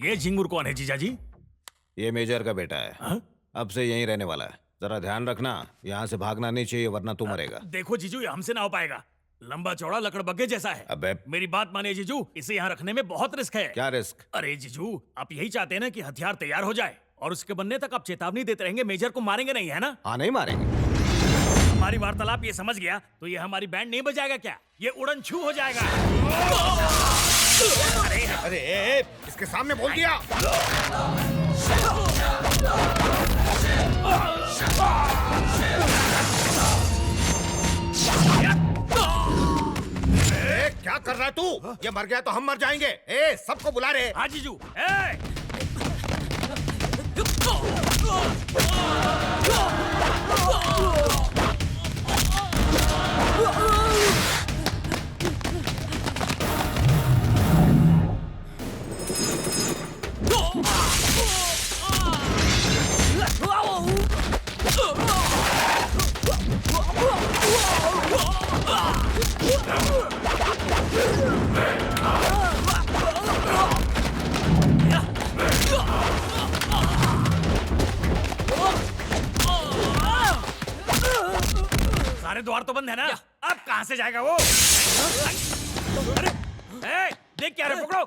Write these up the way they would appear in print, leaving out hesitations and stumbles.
ये झिंगुर कौन है जीजा जी? ये मेजर का बेटा है। हाँ? अब से यहीं रहने वाला है। जरा ध्यान रखना, यहाँ से भागना नहीं चाहिए वरना तू मरेगा। देखो जीजू, ये हमसे ना हो पाएगा। लंबा चौड़ा लकड़बग्गे जैसा है। अबे मेरी बात मानिए जीजू, इसे यहाँ रखने में बहुत रिस्क है। क्या रिस्क? अरे जीजू, आप यही चाहते हैं ना कि हथियार तैयार हो जाए और उसके बनने तक आप चेतावनी देते रहेंगे, मेजर को मारेंगे नहीं, है ना? हाँ, नहीं मारेंगे। हमारी वार्तालाप ये समझ गया तो ये हमारी बैंड नहीं बजाएगा क्या? ये उड़न छू हो जाएगा। अरे इसके सामने बोल दिया। क्या कर रहा है तू? ये मर गया तो हम मर जाएंगे। सबको बुला रहे। हाँ जीजू। सारे द्वार तो बंद है ना? अब कहां से जाएगा वो? अरे देख क्या रे, पकड़ो।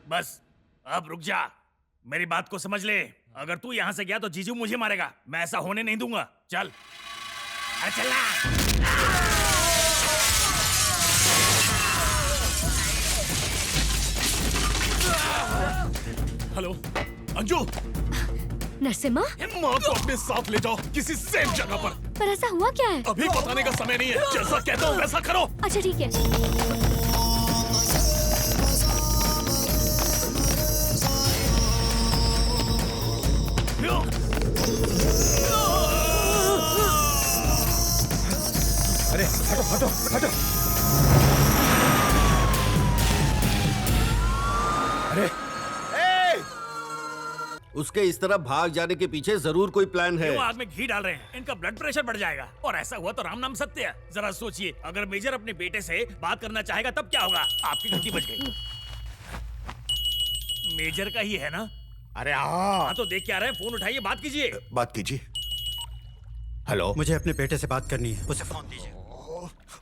बस अब रुक जा, मेरी बात को समझ ले। अगर तू यहां से गया तो जीजू मुझे मारेगा। मैं ऐसा होने नहीं दूंगा। चल, अरे चल। हेलो अंजू, नरसिम्हा, माँ को अपने साथ ले जाओ किसी सेफ जगह पर। पर ऐसा हुआ क्या है? अभी बताने का समय नहीं है। जैसा कहता हूँ वैसा करो। अच्छा ठीक है। अरे हटो हटो हटो। अरे उसके इस तरह भाग जाने के पीछे जरूर कोई प्लान है। वो आग में घी डाल रहे हैं, इनका ब्लड प्रेशर बढ़ जाएगा। और ऐसा हुआ तो राम नाम सत्य है। जरा सोचिए, अगर मेजर अपने बेटे से बात करना चाहेगा तब क्या होगा? आपकी गलती बच गई। मेजर का ही है ना? अरे हाँ। तो देख क्या रहे हैं, फोन उठाइए, बात कीजिए। बात कीजिए। हेलो, मुझे अपने बेटे से बात करनी है, उसे फोन दीजिए।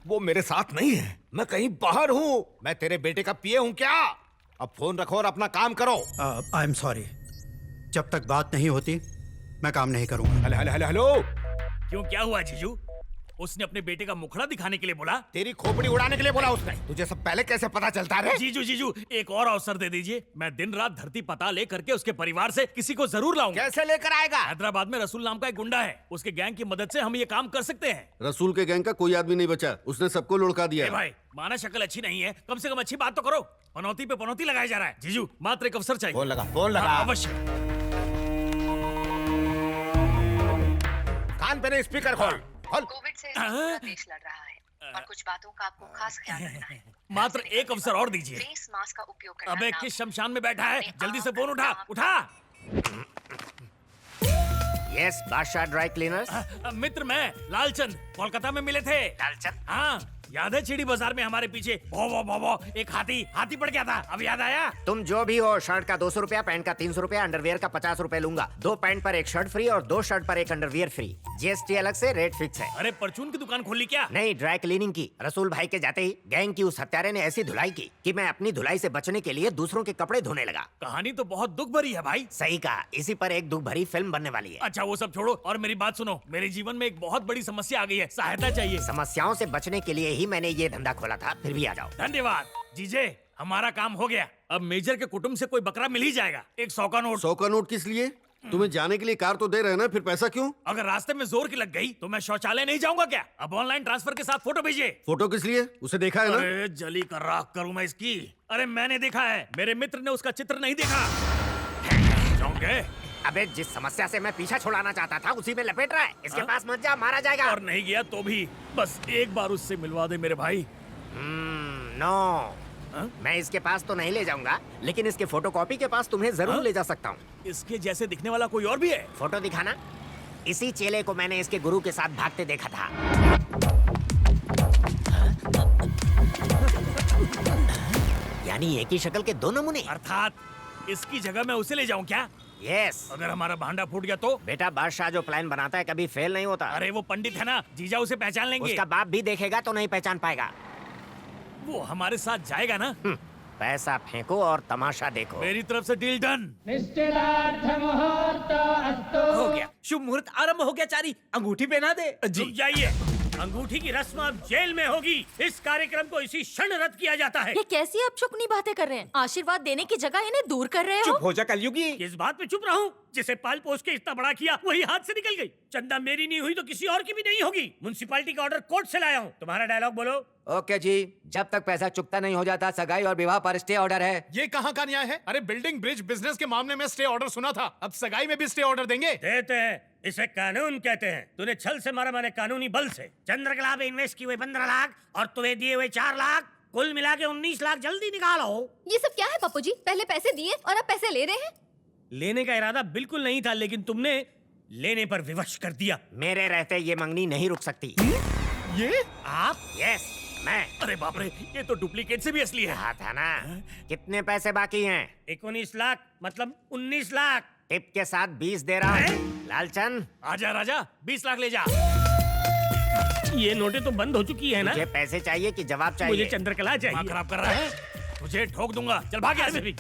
वो मेरे साथ नहीं है, मैं कहीं बाहर हूँ। मैं तेरे बेटे का पिए हूँ क्या? अब फोन रखो और अपना काम करो। आई एम सॉरी, जब तक बात नहीं होती मैं काम नहीं करूंगा। Hello hello hello hello. क्यों, क्या हुआ जीजू? उसने अपने बेटे का मुखड़ा दिखाने के लिए बोला? तेरी खोपड़ी उड़ाने के लिए बोला उसने। तुझे सब पहले कैसे पता चलता है? जीजू जीजू, एक और अवसर दे दीजिए। मैं दिन रात धरती पता ले करके उसके परिवार से किसी को जरूर लाऊंगा। कैसे लेकर आएगा? हैदराबाद में रसूल नाम का एक गुंडा है, उसके गैंग की मदद से हम ये काम कर सकते हैं। रसूल के गैंग का कोई आदमी नहीं बचा, उसने सबको लुढ़का दिया। भाई, माना शक्ल अच्छी नहीं है, कम से कम अच्छी बात तो करो। पनौती पे पनौती लगाया जा रहा है। जीजू, मात्र एक अवसर चाहिए। फोन लगा, फोन लगा। हाँ, अवश्य। कान पे नहीं, स्पीकर खोल। कोविड से पूरा देश लड़ रहा है और कुछ बातों का आपको खास ख्याल रखना है। मात्र एक अवसर और दीजिए। फेस मास्क का उपयोग करना। अबे किस शमशान में बैठा है? जल्दी से फोन उठा, उठा। यस, बादशाह ड्राई क्लीनर्स। मित्र, मैं लालचंद, कोलकाता में मिले थे। लालचंद? हाँ, याद है चिड़ी बाजार में हमारे पीछे भो एक हाथी पड़ गया था? अब याद आया? तुम जो भी हो, शर्ट का 200 रुपया, पैंट का 300 रुपया, अंडरवियर का 50 रुपया लूंगा। 2 पैंट पर एक शर्ट फ्री और 2 शर्ट पर एक अंडरवियर फ्री। जीएसटी अलग से, रेट फिक्स है। अरे परचून की दुकान खोली क्या? नहीं, ड्राई क्लीनिंग की। रसूल भाई के जाते ही गैंग की उस हत्यारे ने ऐसी धुलाई की कि मैं अपनी धुलाई से बचने के लिए दूसरों के कपड़े धोने लगा। कहानी तो बहुत दुख भरी है भाई। सही कहा, इसी पर एक दुख भरी फिल्म बनने वाली है। अच्छा वो सब छोड़ो और मेरी बात सुनो। मेरे जीवन में एक बहुत बड़ी समस्या आ गई है, सहायता चाहिए। समस्याओं से बचने के लिए ही मैंने ये धंधा खोला था, फिर भी आ जाओ। धन्यवाद जीजे, हमारा काम हो गया। अब मेजर के कुटुंब से कोई बकरा मिल ही जाएगा। एक 100 का नोट। 100 का नोट किस लिए? तुम्हें जाने के लिए कार तो दे रहे हैं ना, फिर पैसा क्यों? अगर रास्ते में जोर की लग गई तो मैं शौचालय नहीं जाऊंगा क्या? अब ऑनलाइन ट्रांसफर के साथ फोटो भेजिए। फोटो किस लिए? उसे देखा है ना? अरे जली कर राख करूं मैं इसकी। अरे मैंने देखा है, मेरे मित्र ने उसका चित्र नहीं देखा। चौंक गए? अबे जिस समस्या से मैं पीछा छुड़ाना चाहता था उसी में लपेट रहा है। इसके पास मत जा, मारा जाएगा। और नहीं गया तो भी बस एक बार उससे मिलवा दे मेरे भाई। नो, मैं इसके पास तो नहीं ले जाऊंगा, लेकिन इसके फोटोकॉपी के पास तुम्हें जरूर ले जा सकता हूँ। इसके जैसे दिखने वाला कोई और भी है? फोटो दिखाना। इसी चेले को मैंने इसके गुरु के साथ भागते देखा था। यानी एक ही शक्ल के दो नमूने। अर्थात इसकी जगह मैं उसे ले जाऊं क्या? यस। अगर हमारा भांडा फूट गया तो? बेटा, बादशाह जो प्लान बनाता है कभी फेल नहीं होता। अरे वो पंडित है ना, जीजा उसे पहचान लेंगे। उसका बाप भी देखेगा तो नहीं पहचान पाएगा। वो हमारे साथ जाएगा ना? पैसा फेंको और तमाशा देखो। मेरी तरफ से डील डन। हो गया, शुभ मुहूर्त आरंभ हो गया। चारी अंगूठी पहना दे। रुक जाइए, अंगूठी की रस्म अब जेल में होगी। इस कार्यक्रम को इसी क्षण रद्द किया जाता है। ये कैसी अपशकुनी बातें कर रहे हैं? आशीर्वाद देने की जगह इन्हें दूर कर रहे हो। चुप हो जा कलयुगी। किस बात पे चुप रहूं? जिसे पाल पोस के इतना बड़ा किया वही हाथ से निकल गई। चंदा मेरी नहीं हुई तो किसी और की भी नहीं होगी। म्युनिसिपैलिटी का ऑर्डर कोर्ट से लाया हूँ। तुम्हारा डायलॉग बोलो। ओके जी, जब तक पैसा चुकता नहीं हो जाता सगाई और विवाह पर स्टे ऑर्डर है। ये कहाँ का न्याय है? अरे बिल्डिंग ब्रिज बिजनेस के मामले में स्टे ऑर्डर सुना था, अब सगाई में भी स्टे ऑर्डर देंगे? देते हैं, इसे कानून कहते हैं। तूने छल से मारा, मैंने कानूनी बल से। चंद्रकला में इन्वेस्ट किए हुए 15 लाख और तुम्हें दिए हुए 4 लाख, कुल मिला के 19 लाख। जल्दी निकालो। ये सब क्या है पप्पू जी? पहले पैसे दिए और अब पैसे ले रहे हैं। लेने का इरादा बिल्कुल नहीं था, लेकिन तुमने लेने पर विवश कर दिया। मेरे रहते ये मंगनी नहीं रुक सकती। ये आप? यस, मैं। अरे बाप रे, ये तो डुप्लीकेट से भी असली है। कहा था ना। कितने पैसे बाकी हैं? 19 लाख, मतलब 19 लाख। टिप के साथ 20 दे रहा हूँ। लालचंद, आजा राजा, 20 लाख ले जा। ये नोटें तो बंद हो चुकी है ना? मुझे पैसे चाहिए कि जवाब चाहिए? मुझे चंद्रकला चाहिए। दिमाग खराब कर रहा है? तुझे ठोक दूंगा। चल भाग यहाँ से।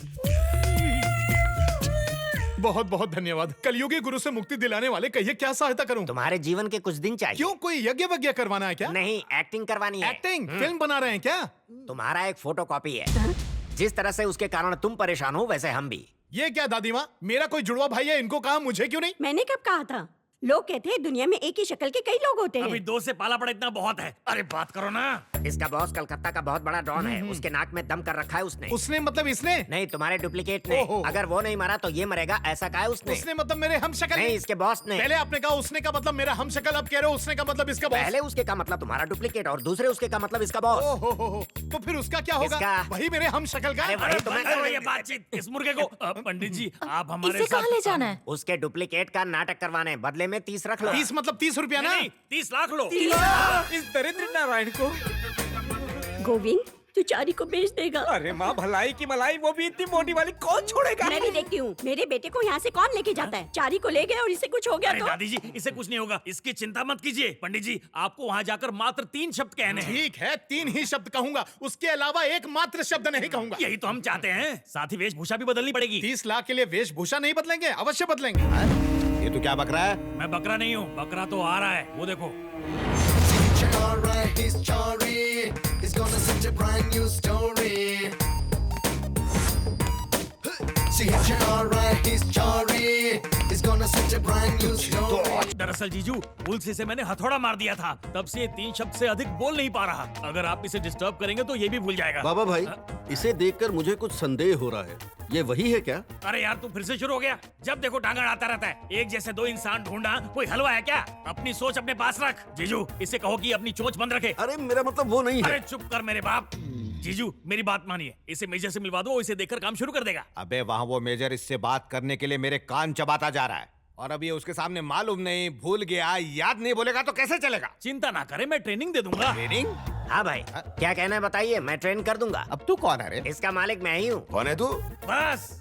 बहुत बहुत धन्यवाद। कलयुगी गुरु से मुक्ति दिलाने वाले, कहिए क्या सहायता करूं? तुम्हारे जीवन के कुछ दिन चाहिए। क्यों, कोई यज्ञ वज्ञ करवाना है क्या? नहीं, एक्टिंग करवानी है। एक्टिंग? फिल्म बना रहे हैं क्या? तुम्हारा एक फोटो कॉपी है। जिस तरह से उसके कारण तुम परेशान हो वैसे हम भी। ये क्या दादी माँ, मेरा कोई जुड़वा भाई है, इनको कहा, मुझे क्यों नहीं? मैंने कब कहा था? लोग कहते हैं दुनिया में एक ही शक्ल के कई लोग होते हैं। अभी 2 से पाला पड़ा इतना बहुत है। अरे बात करो ना। इसका बॉस कलकत्ता का बहुत बड़ा डॉन है। उसके नाक में दम कर रखा है उसने। उसने मतलब इसने? नहीं, तुम्हारे डुप्लीकेट ने। ओहो। अगर वो नहीं मारा तो ये मरेगा, ऐसा कहा है उसने। उसने मतलब मेरे हम शक्ल? नहीं, इसके बॉस ने। पहले आपने कहा उसने का मतलब मेरा हम शक्ल, अब कह रहे हो उसने का मतलब इसका बॉस। पहले उसके का मतलब तुम्हारा डुप्लीकेट और दूसरे उसके का मतलब इसका बॉस। ओहो, तो फिर उसका क्या होगा? इसका- वही मेरे हम शक्ल का? अरे वही तो मैं बंद करो कर ये रही बातचीत। इस मुर्गे को पंडित जी, आप हमारे इसे साथ कहाँ ले जाना है? उसके डुप्लीकेट का नाटक करवाने, बदले में 30 रख लो। 30 मतलब 30 रुपया ना? नहीं, 30 लाख लो। इस दरिद्र नारायण को। गोविंद, तू चारी को बेच देगा। अरे माँ, भलाई की मलाई, वो भी इतनी मोटी वाली कौन छोड़ेगा? मैं भी देखती हूँ। मेरे बेटे को यहाँ से कौन लेके जाता है? चारी को ले गए और इसे कुछ हो गया अरे तो? दादी जी, इसे कुछ नहीं होगा, इसकी चिंता मत कीजिए। पंडित जी, आपको वहाँ जाकर मात्र 3 शब्द कहने हैं। ठीक है, 3 ही शब्द कहूंगा, उसके अलावा एक मात्र शब्द नहीं कहूंगा। यही तो हम चाहते हैं। साथ ही वेशभूषा भी बदलनी पड़ेगी। 30 लाख के लिए वेशभूषा नहीं बदलेंगे? अवश्य बदलेंगे। ये तो क्या बक रहा है? मैं बकरा नहीं हूँ, बकरा तो आ रहा है, वो देखो। दरअसल जीजू, भूल से इसे मैंने हथौड़ा मार दिया था, तब से ये 3 शब्द से अधिक बोल नहीं पा रहा। अगर आप इसे डिस्टर्ब करेंगे तो ये भी भूल जाएगा। बाबा भाई, इसे देखकर मुझे कुछ संदेह हो रहा है। ये वही है क्या? अरे यार, तू फिर से शुरू हो गया। जब देखो टांगा आता रहता है। एक जैसे 2 इंसान ढूंढना कोई हलवा है क्या? अपनी सोच अपने पास रख। जीजू, इसे कहो कि अपनी चोंच बंद रखे। अरे मेरा मतलब वो नहीं है। अरे चुप कर मेरे बाप। जीजू, मेरी बात मानिए, इसे मेजर से मिलवा दो, वो इसे देखकर काम शुरू कर देगा। अबे वहाँ वो मेजर इससे बात करने के लिए मेरे कान चबाता जा रहा है, और अब ये उसके सामने मालूम नहीं, भूल गया, याद नहीं, बोलेगा तो कैसे चलेगा? चिंता ना करे, मैं ट्रेनिंग दे दूंगा। ट्रेनिंग? हाँ भाई, क्या कहना है बताइए, मैं ट्रेन कर दूंगा। अब तू कौन है रे? इसका मालिक मैं ही हूँ। कौन है तू? बस,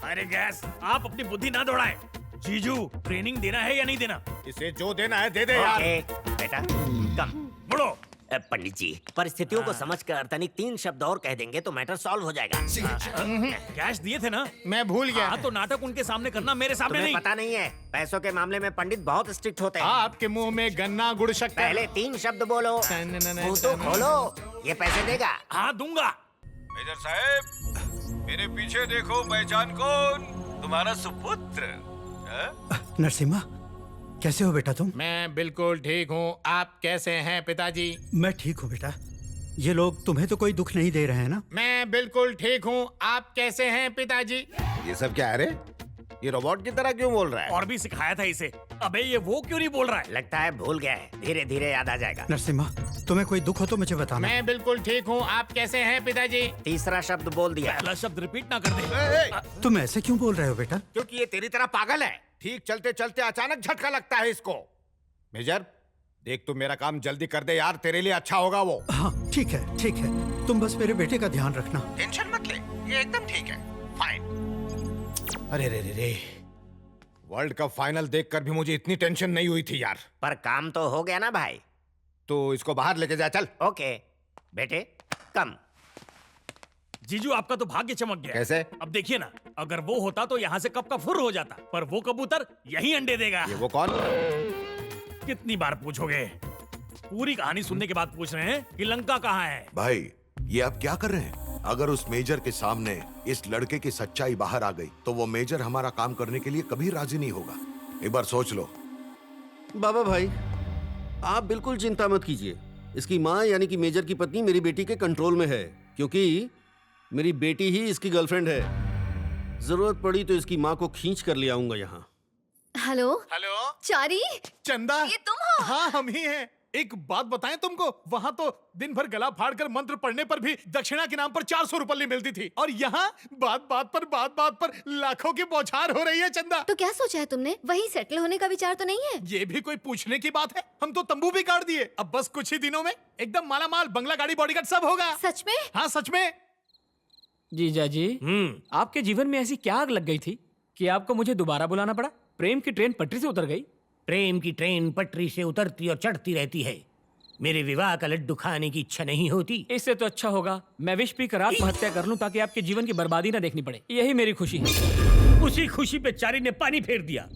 अरे गैस, आप अपनी बुद्धि ना दौड़ाएं। जीजू, ट्रेनिंग देना है या नहीं देना? इसे जो देना है दे दे यार। ओके, बेटा कम। मुड़ो। पंडित जी, परिस्थितियों को समझकर तनिक 3 शब्द और कह देंगे तो मैटर सॉल्व हो जाएगा। कैश दिए थे ना? मैं भूल गया। हाँ, तो नाटक उनके सामने करना, मेरे सामने तुम्हें नहीं। पता नहीं है, पैसों के मामले में पंडित बहुत स्ट्रिक्ट होते हैं। आपके मुंह में गन्ना गुड़ शक्कर। पहले 3 शब्द बोलो, मुंह तो खोलो। ये पैसे देगा? हाँ, दूंगा। मेजर साहब, मेरे पीछे देखो, पहचान कौन? तुम्हारा सुपुत्र। नरसिम्हा, कैसे हो बेटा तुम? मैं बिल्कुल ठीक हूँ। आप कैसे हैं पिताजी? मैं ठीक हूँ बेटा। ये लोग तुम्हें तो कोई दुख नहीं दे रहे हैं ना? मैं बिल्कुल ठीक हूँ। आप कैसे हैं पिताजी? ये सब क्या है रे? ये रोबोट की तरह क्यों बोल रहा है? और भी सिखाया था इसे। अबे ये वो क्यों नहीं बोल रहा है? लगता है भूल गया है, धीरे धीरे याद आ जाएगा। नरसिम्हा, तुम्हें कोई दुख हो तो मुझे बताना। मैं बिल्कुल ठीक हूँ। आप कैसे हैं पिताजी? तीसरा शब्द बोल दिया। पहला शब्द रिपीट ना कर दे। तुम ऐसे क्यों बोल रहे हो बेटा? क्योंकि ये तेरी तरह पागल है। ठीक चलते चलते अचानक झटका लगता है इसको। मेजर, देख तू मेरा काम जल्दी कर दे यार, तेरे लिए अच्छा होगा वो। हाँ ठीक है, ठीक है। तुम बस मेरे बेटे का ध्यान रखना। टेंशन मत ले, ये एकदम ठीक है। फाइन। अरे रे रे रे, वर्ल्ड कप फाइनल देखकर भी मुझे इतनी टेंशन नहीं हुई थी यार। पर काम तो हो गया ना भाई। तो इसको बाहर लेके जा, चल। ओके बेटे, कम। जीजू आपका तो भाग्य चमक गया। कैसे? अब देखिए ना, अगर वो होता तो यहाँ से कब का फुर हो जाता, पर वो कबूतर यही अंडे देगा। ये वो कौन? कितनी बार पूछोगे? पूरी कहानी सुनने के बाद पूछ रहे हैं कि लंका कहाँ है। भाई, ये आप क्या कर रहे हैं? अगर उस मेजर के सामने इस लड़के की सच्चाई बाहर आ गई तो वो मेजर हमारा काम करने के लिए कभी राजी नहीं होगा। एक बार सोच लो। बाबा भाई, आप बिल्कुल चिंता मत कीजिए। इसकी माँ यानी कि मेजर की पत्नी मेरी बेटी के कंट्रोल में है, क्योंकि मेरी बेटी ही इसकी गर्लफ्रेंड है। जरूरत पड़ी तो इसकी माँ को खींच कर ले आऊंगा यहाँ। हेलो हेलो चारी, चंदा, ये तुम हो? हाँ हम ही हैं। एक बात बताएं तुमको, वहाँ तो दिन भर गला फाड़कर मंत्र पढ़ने पर भी दक्षिणा के नाम पर 400 रुपये मिलती थी, और यहाँ बात बात पर लाखों की बौछार हो रही है। चंदा, तो क्या सोचा है तुमने? वहीं सेटल होने का विचार तो नहीं है? ये भी कोई पूछने की बात है? हम तो तंबू भी गाड़ दिए। अब बस कुछ ही दिनों में एकदम मालामाल, बंगला, गाड़ी, बॉडीगार्ड सब होगा। सच में? हाँ सच में। जीजा जी, आपके जीवन में ऐसी क्या आग लग गई थी कि आपको मुझे दोबारा बुलाना पड़ा? प्रेम की ट्रेन पटरी से उतर गई? प्रेम की ट्रेन पटरी से उतरती और चढ़ती रहती है। मेरे विवाह का लड्डू खाने की इच्छा नहीं होती। इससे तो अच्छा होगा मैं विष पीकर आत्महत्या कर लूं, ताकि आपके जीवन की बर्बादी ना देखनी पड़े। यही मेरी खुशी है। उसी खुशी पे चारी ने पानी फेर दिया।